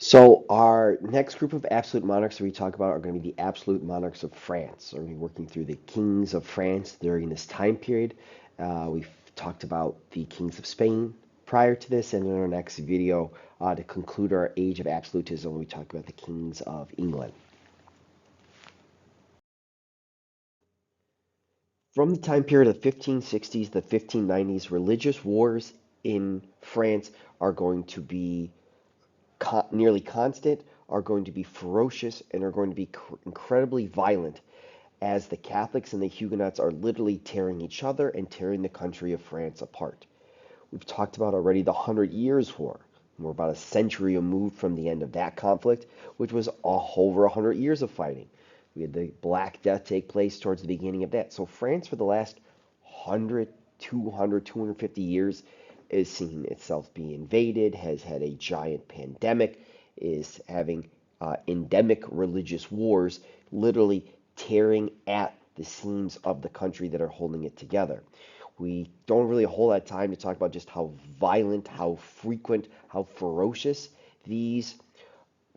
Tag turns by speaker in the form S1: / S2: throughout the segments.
S1: So our next group of absolute monarchs that we talk about are going to be the absolute monarchs of France. We're going to be working through the kings of France during this time period. We've talked about the kings of Spain prior to this, and in our next video, to conclude our age of absolutism, we talk about the kings of England. From the time period of the 1560s to the 1590s, religious wars in France are going to be nearly constant, are going to be ferocious, and are going to be incredibly violent as the Catholics and the Huguenots are literally tearing each other and tearing the country of France apart. We've talked about already the Hundred Years' War. We're about a century removed from the end of that conflict, which was over 100 years of fighting. We had the Black Death take place towards the beginning of that. So France, for the last 100, 200, 250 years, is seeing itself be invaded, has had a giant pandemic, is having endemic religious wars, literally tearing at the seams of the country that are holding it together. We don't really have a whole lot of time to talk about just how violent, how frequent, how ferocious these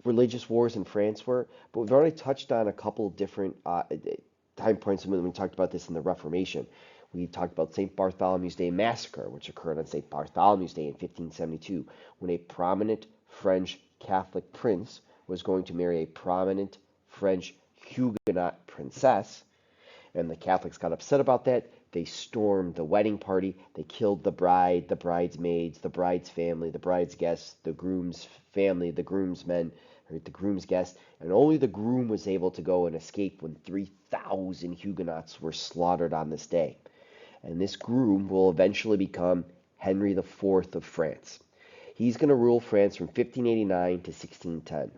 S1: religious wars in France were, but we've already touched on a couple different time points when we talked about this in the Reformation. We talked about St. Bartholomew's Day massacre, which occurred on St. Bartholomew's Day in 1572, when a prominent French Catholic prince was going to marry a prominent French Huguenot princess, and the Catholics got upset about that. They stormed the wedding party. They killed the bride, the bridesmaids, the bride's family, the bride's guests, the groom's family, the groomsmen, or the groom's guests, and only the groom was able to go and escape when 3,000 Huguenots were slaughtered on this day. And this groom will eventually become Henry IV of France. He's going to rule France from 1589 to 1610.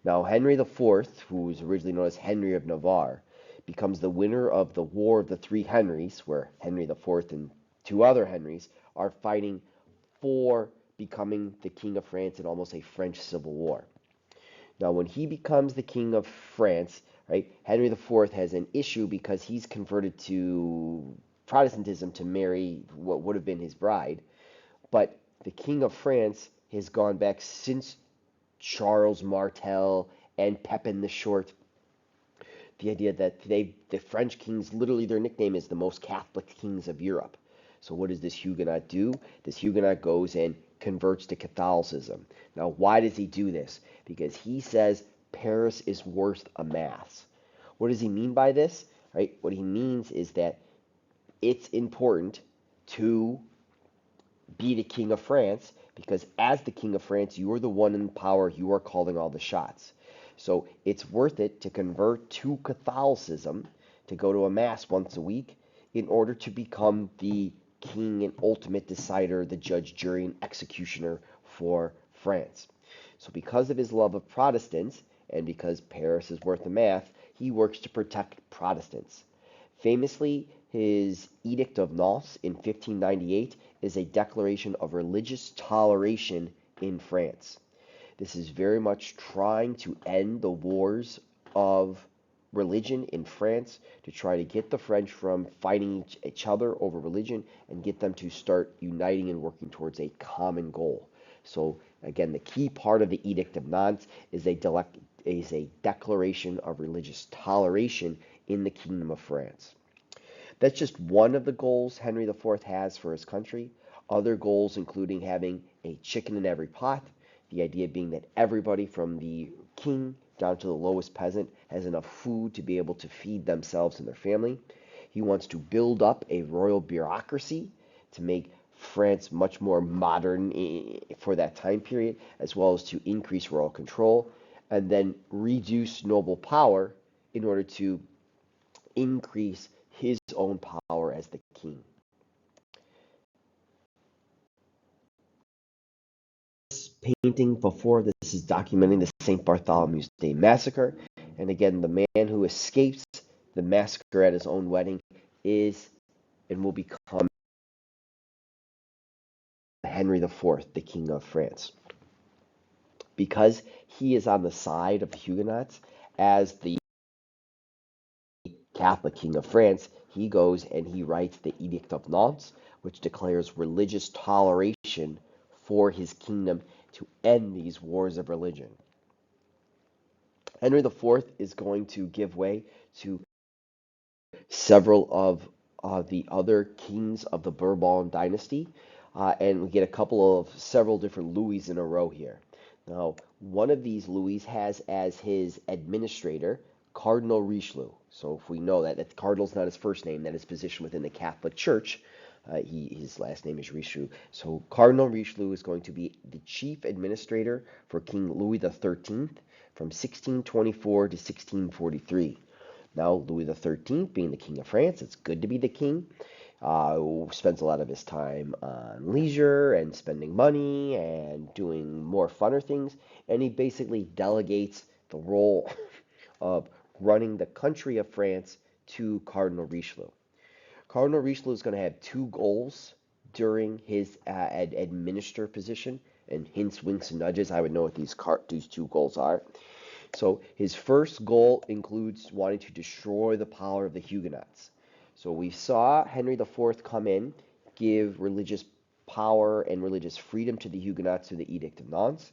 S1: Now, Henry IV, who was originally known as Henry of Navarre, becomes the winner of the War of the Three Henrys, where Henry IV and two other Henrys are fighting for becoming the King of France in almost a French Civil War. Now, when he becomes the King of France, right, Henry IV has an issue because he's converted to Protestantism to marry what would have been his bride. But the King of France has gone back since Charles Martel and Pepin the Short. The idea that the French kings, literally their nickname is the most Catholic kings of Europe. So what does this Huguenot do? This Huguenot goes and converts to Catholicism. Now, why does he do this? Because he says Paris is worth a mass. What does he mean by this? Right? What he means is that it's important to be the King of France because as the King of France, you are the one in power, you are calling all the shots. So it's worth it to convert to Catholicism, to go to a mass once a week, in order to become the king and ultimate decider, the judge, jury, and executioner for France. So because of his love of Protestants, and because Paris is worth a mass, he works to protect Protestants. Famously, his Edict of Nantes in 1598 is a declaration of religious toleration in France. This is very much trying to end the wars of religion in France, to try to get the French from fighting each other over religion and get them to start uniting and working towards a common goal. So again, the key part of the Edict of Nantes is a declaration of religious toleration in the Kingdom of France. That's just one of the goals Henry IV has for his country. Other goals including having a chicken in every pot, the idea being that everybody from the king down to the lowest peasant has enough food to be able to feed themselves and their family. He wants to build up a royal bureaucracy to make France much more modern for that time period, as well as to increase royal control, and then reduce noble power in order to increase his own power as the king. This painting before this is documenting the St. Bartholomew's Day massacre. And again, the man who escapes the massacre at his own wedding is and will become Henry IV, the King of France. Because he is on the side of the Huguenots as the Catholic King of France, he goes and he writes the Edict of Nantes, which declares religious toleration for his kingdom to end these wars of religion. Henry IV is going to give way to several of the other kings of the Bourbon dynasty, and we get a couple of several different Louis in a row here. Now, one of these Louis has as his administrator Cardinal Richelieu. So if we know that, that Cardinal's not his first name, that is position within the Catholic Church. His last name is Richelieu. So Cardinal Richelieu is going to be the chief administrator for King Louis XIII from 1624 to 1643. Now, Louis XIII, being the King of France, it's good to be the king. Spends a lot of his time on leisure and spending money and doing more funner things. And he basically delegates the role of running the country of France to Cardinal Richelieu. Cardinal Richelieu is going to have two goals during his administer position. And hints, winks, and nudges, I would know what these two goals are. So his first goal includes wanting to destroy the power of the Huguenots. So we saw Henry IV come in, give religious power and religious freedom to the Huguenots through the Edict of Nantes.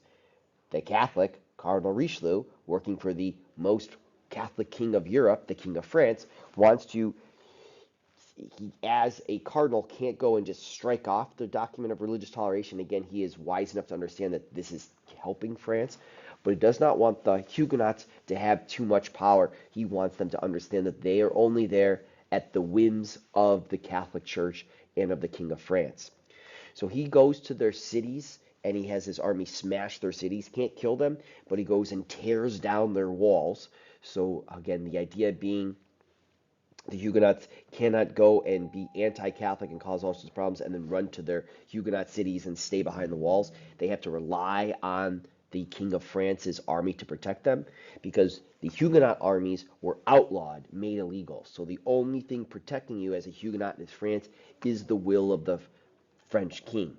S1: The Catholic, Cardinal Richelieu, working for the most Catholic king of Europe, the King of France, wants to, he, as a cardinal, can't go and just strike off the document of religious toleration. Again, he is wise enough to understand that this is helping France, but he does not want the Huguenots to have too much power. He wants them to understand that they are only there at the whims of the Catholic Church and of the King of France. So he goes to their cities and he has his army smash their cities. Can't kill them, but he goes and tears down their walls. So again, the idea being the Huguenots cannot go and be anti-Catholic and cause all sorts of problems and then run to their Huguenot cities and stay behind the walls. They have to rely on the King of France's army to protect them because the Huguenot armies were outlawed, made illegal. So the only thing protecting you as a Huguenot in France is the will of the French king.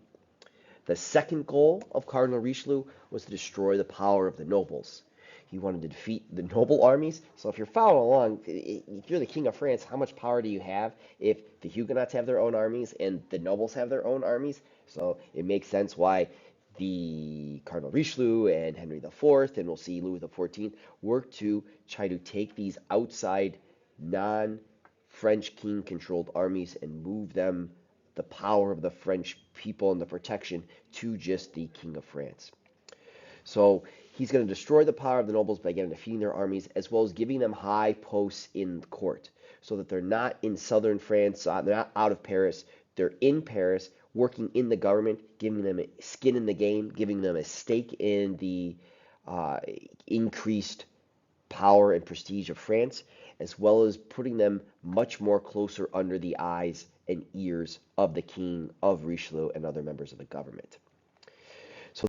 S1: The second goal of Cardinal Richelieu was to destroy the power of the nobles. He wanted to defeat the noble armies. So if you're following along, if you're the King of France, how much power do you have if the Huguenots have their own armies and the nobles have their own armies? So it makes sense why the Cardinal Richelieu and Henry IV, and we'll see Louis XIV, worked to try to take these outside non-French king-controlled armies and move them, the power of the French people and the protection, to just the King of France. So he's going to destroy the power of the nobles by again defeating their armies, as well as giving them high posts in court, so that they're not in southern France, they're not out of Paris, they're in Paris, working in the government, giving them a skin in the game, giving them a stake in the uh, increased power and prestige of France, as well as putting them much more closer under the eyes and ears of the king, of Richelieu, and other members of the government. So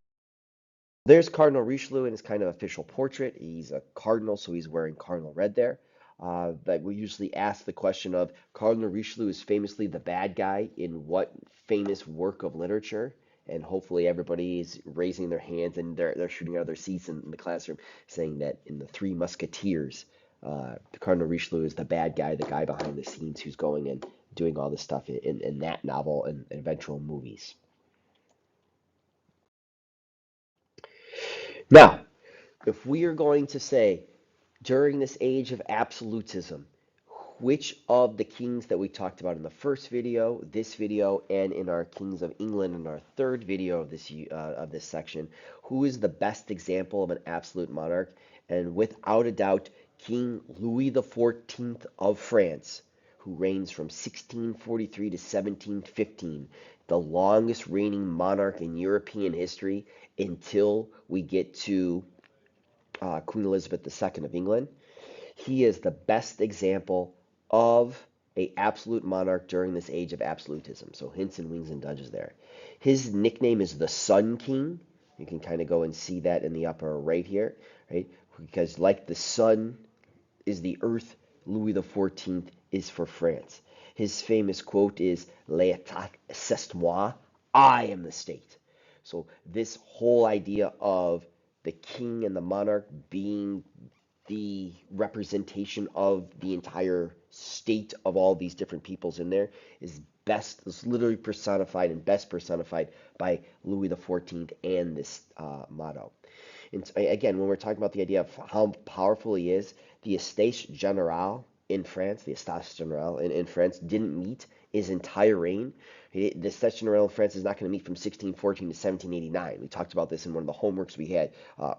S1: there's Cardinal Richelieu in his kind of official portrait. He's a cardinal, so he's wearing cardinal red there. But we usually ask the question of Cardinal Richelieu is famously the bad guy in what famous work of literature? And hopefully everybody is raising their hands and they're shooting out of their seats in the classroom, saying that in the Three Musketeers, Cardinal Richelieu is the bad guy, the guy behind the scenes who's going and doing all this stuff in that novel and eventual movies. Now, if we are going to say during this age of absolutism, which of the kings that we talked about in the first video, this video, and in our Kings of England in our third video of this section, who is the best example of an absolute monarch? And without a doubt, King Louis XIV of France, who reigns from 1643 to 1715, the longest reigning monarch in European history until we get to Queen Elizabeth II of England. He is the best example of a absolute monarch during this age of absolutism. So hints and wings and nudges there. His nickname is the Sun King. You can kind of go and see that in the upper right here, right? Because like the sun is the earth, Louis XIV is for France. His famous quote is "L'État c'est moi," I am the state. So this whole idea of the king and the monarch being the representation of the entire state of all these different peoples in there is literally personified and best personified by Louis XIV and this motto. And again, when we're talking about the idea of how powerful he is, the Estates Generale in France, the Estates Generale in France didn't meet his entire reign. The Estates Generale in France is not going to meet from 1614 to 1789. We talked about this in one of the homeworks we had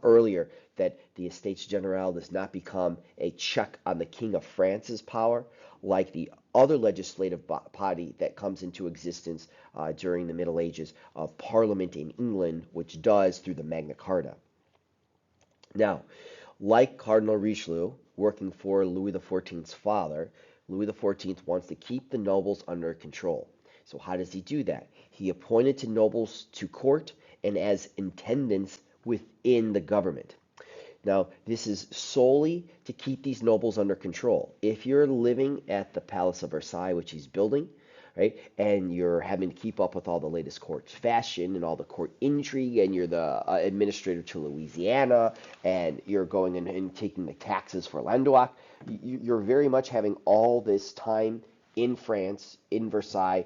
S1: earlier, that the Estates Generale does not become a check on the King of France's power like the other legislative body that comes into existence during the Middle Ages of Parliament in England, which does through the Magna Carta. Now, like Cardinal Richelieu, working for Louis XIV's father, Louis XIV wants to keep the nobles under control. So how does he do that? He appointed to nobles to court and as intendants within the government. Now, this is solely to keep these nobles under control. If you're living at the Palace of Versailles, which he's building, right, and you're having to keep up with all the latest court fashion and all the court intrigue, and you're the administrator to Louisiana, and you're going and taking the taxes for Languedoc, you're very much having all this time in France, in Versailles,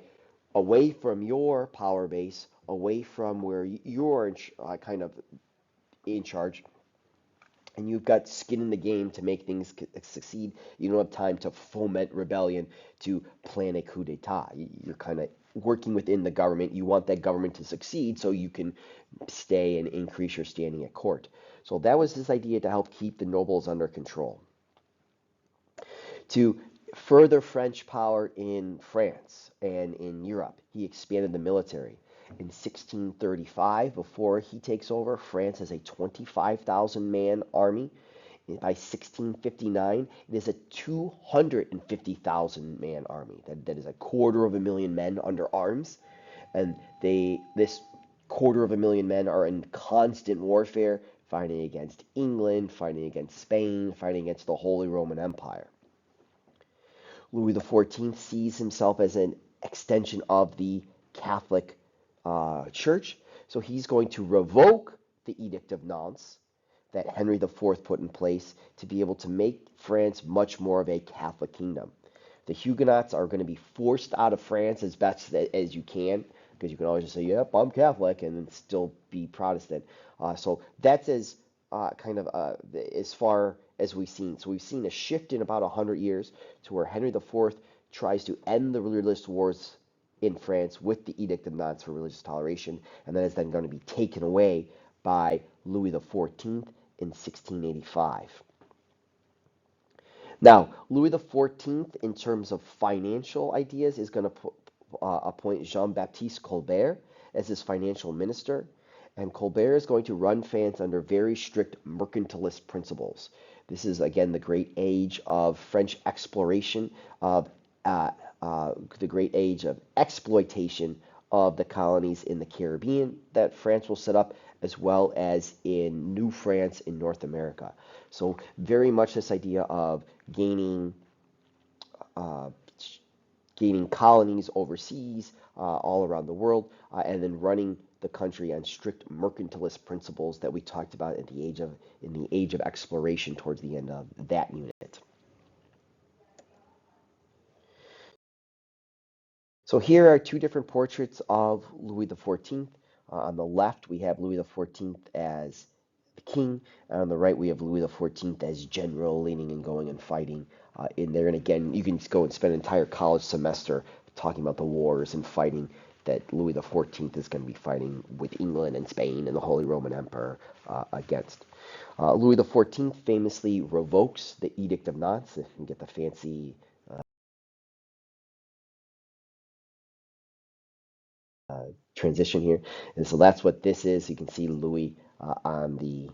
S1: away from your power base, away from where you're kind of in charge, and you've got skin in the game to make things succeed. You don't have time to foment rebellion, to plan a coup d'etat. You're kind of working within the government. You want that government to succeed so you can stay and increase your standing at court. So that was his idea to help keep the nobles under control. To further French power in France and in Europe, he expanded the military. In 1635, before he takes over, France has a 25,000 man army. By 1659, it is a 250,000 man army. That is a quarter of a million men under arms. And this quarter of a million men are in constant warfare, fighting against England, fighting against Spain, fighting against the Holy Roman Empire. Louis XIV sees himself as an extension of the Catholic Church, so he's going to revoke the Edict of Nantes that Henry IV put in place to be able to make France much more of a Catholic kingdom. The Huguenots are going to be forced out of France as best as you can, because you can always just say, "Yep, I'm Catholic," and then still be Protestant. So that's as far as we've seen. So we've seen a shift in about 100 years to where Henry IV tries to end the religious wars in France with the Edict of Nantes for religious toleration, and that is then going to be taken away by Louis XIV in 1685. Now, Louis XIV, in terms of financial ideas, is going to appoint Jean-Baptiste Colbert as his financial minister, and Colbert is going to run France under very strict mercantilist principles. This is, again, the great age of French exploration, of the great age of exploitation of the colonies in the Caribbean that France will set up, as well as in New France in North America. So very much this idea of gaining uh, gaining colonies overseas, all around the world, and then running the country on strict mercantilist principles that we talked about in the age of exploration towards the end of that unit. So here are two different portraits of Louis XIV. On the left, we have Louis XIV as the king, and on the right, we have Louis XIV as general, leaning and going and fighting in there. And again, you can go and spend an entire college semester talking about the wars and fighting that Louis XIV is going to be fighting with England and Spain and the Holy Roman Emperor against. Louis XIV famously revokes the Edict of Nantes. You can get the fancy transition here. And so that's what this is. You can see Louis on the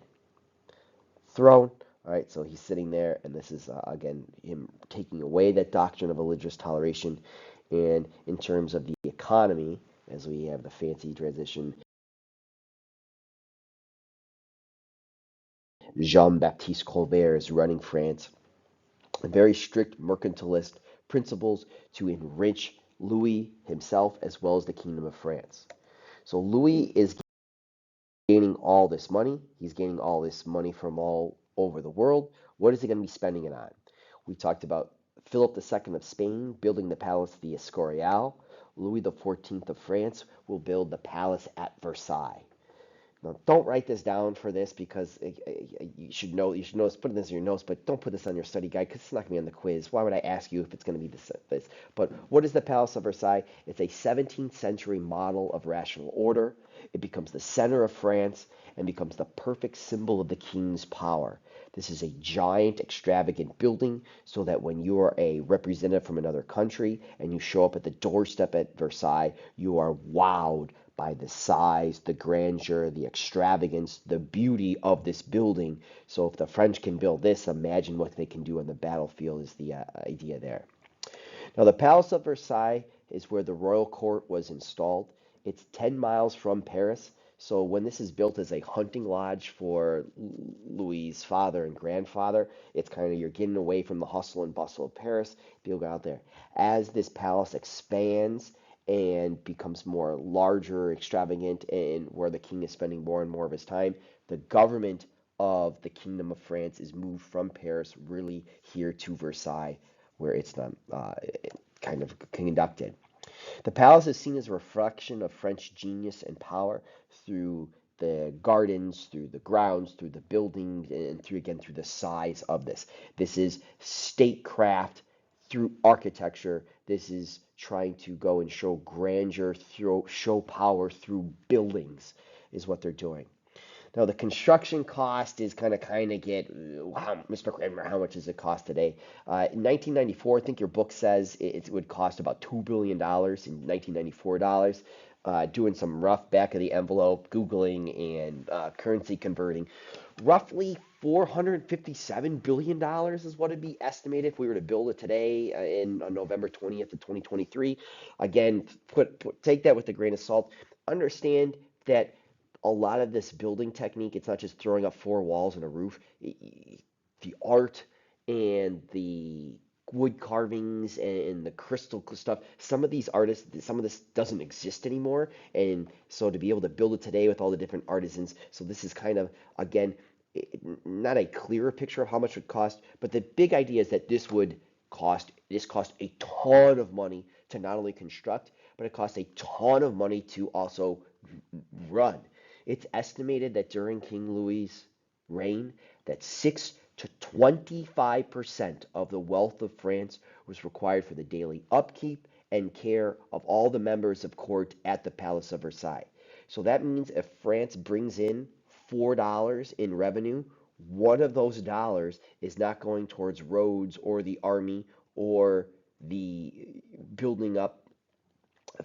S1: throne. All right, so he's sitting there, and this is, again, him taking away that doctrine of religious toleration. And in terms of the economy, as we have the fancy transition, Jean-Baptiste Colbert is running France. Very strict mercantilist principles to enrich Louis himself as well as the Kingdom of France. So Louis is gaining all this money. He's gaining all this money from all over the world. What is he going to be spending it on? We talked about Philip II of Spain building the Palace of the Escorial. Louis XIV of France will build the palace at Versailles. Now, don't write this down for this because you should know. You should know. Put this in your notes, but don't put this on your study guide because it's not going to be on the quiz. Why would I ask you if it's going to be this? But what is the Palace of Versailles? It's a 17th century model of rational order. It becomes the center of France and becomes the perfect symbol of the king's power. This is a giant, extravagant building so that when you are a representative from another country and you show up at the doorstep at Versailles, you are wowed by the size, the grandeur, the extravagance, the beauty of this building. So if the French can build this, imagine what they can do on the battlefield is the idea there. Now, the Palace of Versailles is where the royal court was installed. It's 10 miles from Paris. So when this is built as a hunting lodge for Louis's father and grandfather, it's kind of you're getting away from the hustle and bustle of Paris. People go out there. As this palace expands and becomes more larger, extravagant, and where the king is spending more and more of his time, the government of the Kingdom of France is moved from Paris really here to Versailles, where it's not kind of conducted. The palace is seen as a reflection of French genius and power through the gardens, through the grounds, through the buildings, and through the size of this. This is statecraft through architecture. This is trying to go and show grandeur, show power through buildings, is what they're doing. Now the construction cost is kind of get wow, Mr. Kramer, how much does it cost today? In 1994, I think your book says it would cost about $2 billion in 1994 dollars. Doing some rough back of the envelope Googling and currency converting, roughly $457 billion is what it'd be estimated if we were to build it today in November 20th of 2023. Again, take that with a grain of salt. Understand that a lot of this building technique, it's not just throwing up four walls and a roof. The art and the wood carvings and the crystal stuff, some of these artists, some of this doesn't exist anymore. And so to be able to build it today with all the different artisans, so this is kind of, again, not a clearer picture of how much it would cost, but the big idea is that this cost a ton of money to not only construct, but it costs a ton of money to also run. It's estimated that during King Louis's reign, that 6 to 25% of the wealth of France was required for the daily upkeep and care of all the members of court at the Palace of Versailles. So that means if France brings in $4 in revenue, one of those dollars is not going towards roads or the army or the building up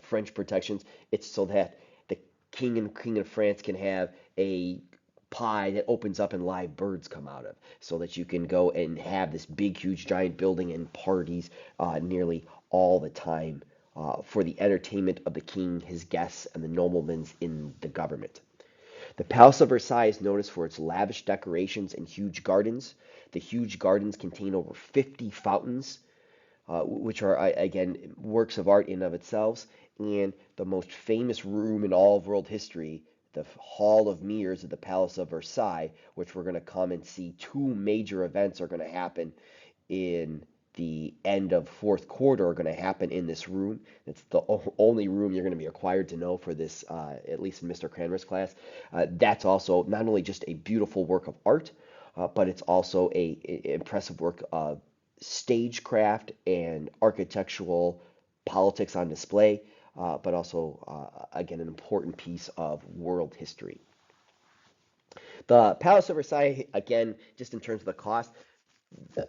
S1: French protections. It's so that the king and queen of France can have a pie that opens up and live birds come out of, so that you can go and have this big, huge, giant building and parties nearly all the time for the entertainment of the king, his guests, and the noblemen in the government. The Palace of Versailles is noticed for its lavish decorations and huge gardens. The huge gardens contain over 50 fountains, which are, again, works of art in of itself. And the most famous room in all of world history, the Hall of Mirrors of the Palace of Versailles, which we're going to come and see two major events are going to happen in the end of fourth quarter are going to happen in this room. It's the only room you're going to be required to know for this, at least in Mr. Cranmer's class. That's also not only just a beautiful work of art, but it's also a impressive work of stagecraft and architectural politics on display, but also, again, an important piece of world history. The Palace of Versailles, again, just in terms of the cost,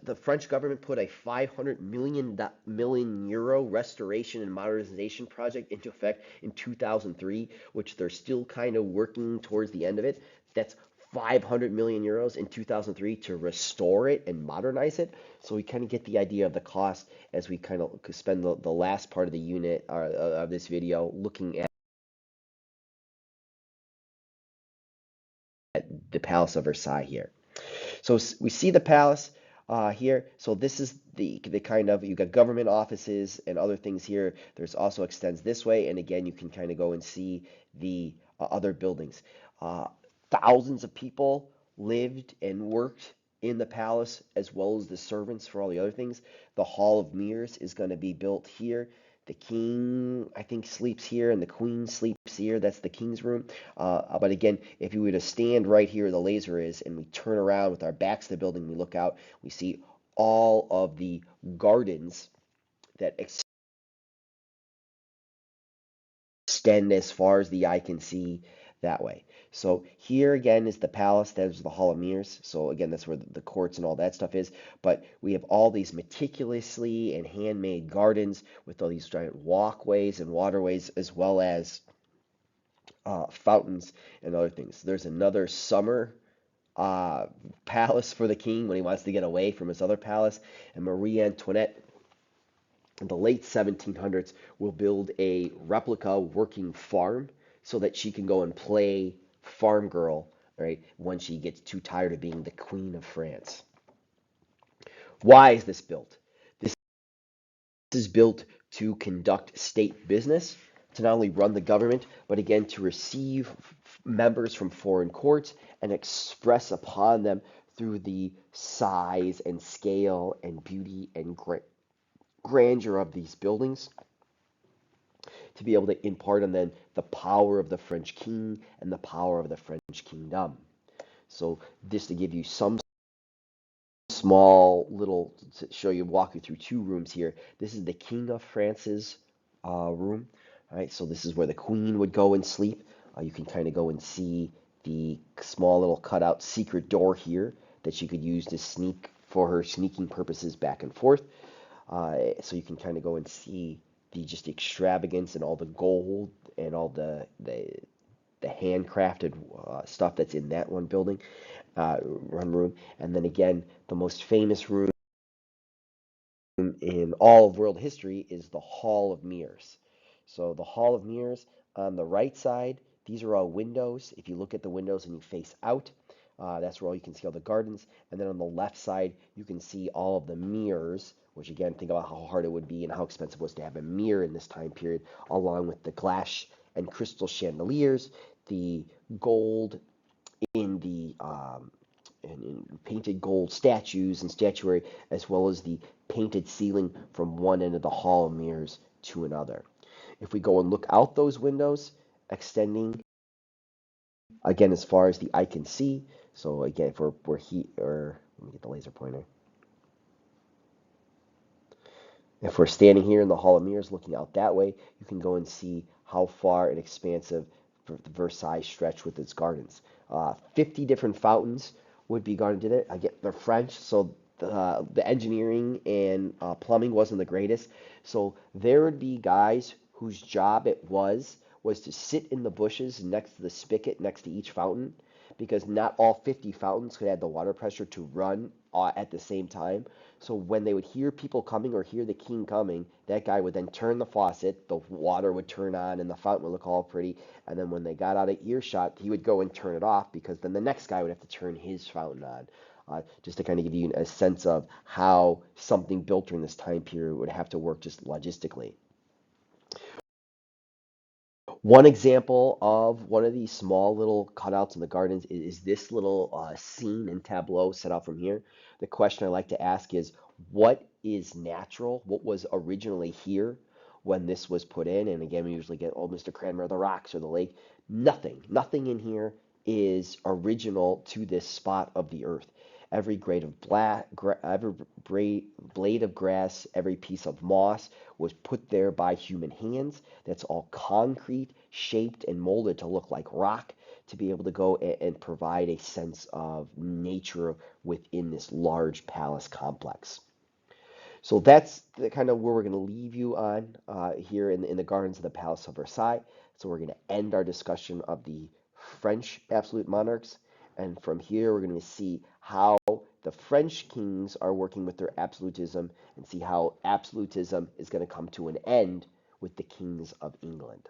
S1: the French government put a 500 million euro restoration and modernization project into effect in 2003, which they're still kind of working towards the end of it. That's 500 million euros in 2003 to restore it and modernize it. So we kind of get the idea of the cost as we kind of spend the last part of the unit of this video looking at the Palace of Versailles here. So we see the palace here. So this is the kind of, you got government offices and other things here. There's also extends this way. And again, you can kind of go and see the other buildings. Thousands of people lived and worked in the palace, as well as the servants for all the other things. The Hall of Mirrors is going to be built here. The king, I think, sleeps here, and the queen sleeps here. That's the king's room. But again, if you were to stand right here where the laser is, and we turn around with our backs to the building, we look out, we see all of the gardens that extend as far as the eye can see that way. So here again is the palace. There's the Hall of Mirrors. So again, that's where the courts and all that stuff is. But we have all these meticulously and handmade gardens with all these giant walkways and waterways, as well as fountains and other things. There's another summer uh, palace for the king when he wants to get away from his other palace. And Marie Antoinette in the late 1700s will build a replica working farm so that she can go and play farm girl, right, when she gets too tired of being the Queen of France. Why is this built? This is built to conduct state business, to not only run the government, but again to receive members from foreign courts and express upon them through the size and scale and beauty and grandeur of these buildings, to be able to impart on them the power of the French king and the power of the French kingdom. So this to give you some small little to show you, walk you through two rooms here. This is the King of France's room. All right, so this is where the Queen would go and sleep. You can kind of go and see the small little cutout secret door here that she could use to sneak for her sneaking purposes back and forth. So you can kind of go and see the just extravagance and all the gold and all the handcrafted stuff that's in that one room. And then again, the most famous room in all of world history is the Hall of Mirrors. So the Hall of Mirrors on the right side, these are all windows. If you look at the windows and you face out, that's where all you can see all the gardens. And then on the left side, you can see all of the mirrors, which again, think about how hard it would be and how expensive it was to have a mirror in this time period, along with the glass and crystal chandeliers, the gold in the in painted gold statues and statuary, as well as the painted ceiling from one end of the Hall of Mirrors to another. If we go and look out those windows, extending again as far as the eye can see. So again, if we're here, or let me get the laser pointer. If we're standing here in the Hall of Mirrors looking out that way, you can go and see how far and expansive Versailles stretched with its gardens. 50 different fountains would be gardened in it. I get they're French, so the engineering and plumbing wasn't the greatest. So there would be guys whose job it was to sit in the bushes next to the spigot next to each fountain, because not all 50 fountains could have the water pressure to run at the same time. So when they would hear people coming or hear the king coming, that guy would then turn the faucet, the water would turn on, and the fountain would look all pretty. And then when they got out of earshot, he would go and turn it off, because then the next guy would have to turn his fountain on. Just to kind of give you a sense of how something built during this time period would have to work just logistically. One example of one of these small little cutouts in the gardens is this little scene and tableau set out from here. The question I like to ask is, what is natural? What was originally here when this was put in? And again, we usually get, oh, Mr. Cranmer, the rocks or the lake. Nothing in here is original to this spot of the earth. Every blade of grass, every piece of moss was put there by human hands. That's all concrete, shaped and molded to look like rock, to be able to go and provide a sense of nature within this large palace complex. So that's the kind of where we're going to leave you on here in the gardens of the Palace of Versailles. So we're going to end our discussion of the French absolute monarchs. And from here, we're going to see how the French kings are working with their absolutism, and see how absolutism is going to come to an end with the kings of England.